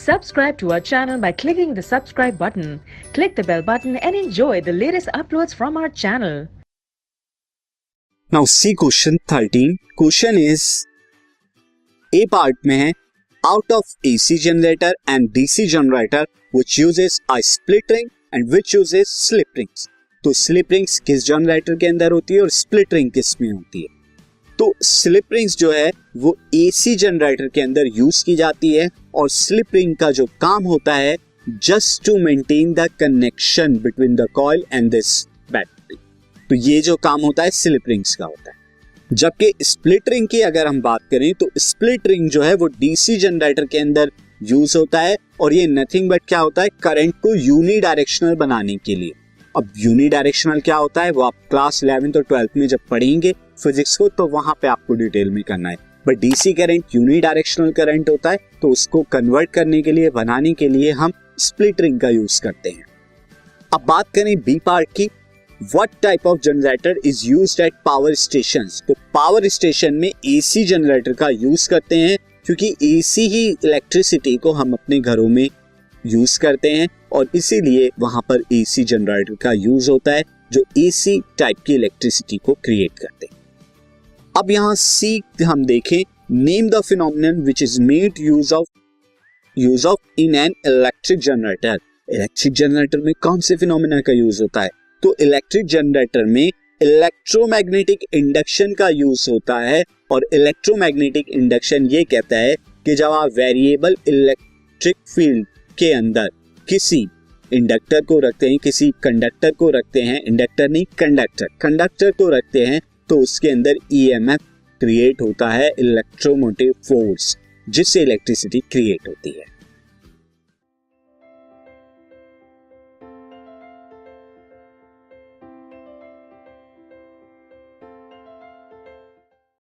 Subscribe to our channel by clicking the subscribe button. Click the bell button and enjoy the latest uploads from our channel. Now see question 13. Question is A part में है out of AC generator and DC generator which uses a split ring and which uses slip rings. तो slip rings किस generator के अंदर होती है और split ring किस में होती है. तो स्लिप रिंग्स जो है वो एसी जनरेटर के अंदर यूज की जाती है और स्लिप रिंग का जो काम होता है just to maintain the connection between the coil and this battery. तो ये जो काम होता है स्लिप रिंग्स का होता है. जबकि स्प्लिट रिंग की अगर हम बात करें तो स्प्लिट रिंग जो है वो डीसी जनरेटर के अंदर यूज होता है और ये नथिंग बट क्या होता है करंट को यूनी डायरेक्शनल बनाने के लिए. अब यूनी डायरेक्शनल क्या होता है वो आप क्लास 11th और 12th में जब पढ़ेंगे फिजिक्स को तो वहां पे आपको डिटेल में करना है. But DC current unidirectional current होता है तो उसको कन्वर्ट करने के लिए बनाने के लिए हम स्प्लिट रिंग का यूज करते हैं. अब बात करें बी पार्ट की. What type of generator is used eight power stations. तो पावर स्टेशन में एसी जनरेटर का यूज करते हैं क्योंकि एसी ही इलेक्ट्रिसिटी को हम अपने घरों में यूज करते हैं और इसीलिए वहां पर एसी जनरेटर का यूज होता है जो एसी टाइप की इलेक्ट्रिसिटी को क्रिएट करते हैं. अब यहां सी हम देखें name the phenomenon which is made use of in an electric generator. Electric generator में कौन से फिनोमिना का यूज होता है. तो इलेक्ट्रिक जनरेटर में इलेक्ट्रोमैग्नेटिक इंडक्शन का यूज होता है और इलेक्ट्रोमैग्नेटिक इंडक्शन ये कहता है कि जब आप वेरिएबल इलेक्ट्रिक फील्ड के अंदर किसी इंडक्टर को रखते हैं, किसी कंडक्टर को रखते हैं, इंडक्टर नहीं कंडक्टर को रखते हैं तो उसके अंदर ईएमएफ क्रिएट होता है इलेक्ट्रोमोटिव फोर्स जिससे इलेक्ट्रिसिटी क्रिएट होती है.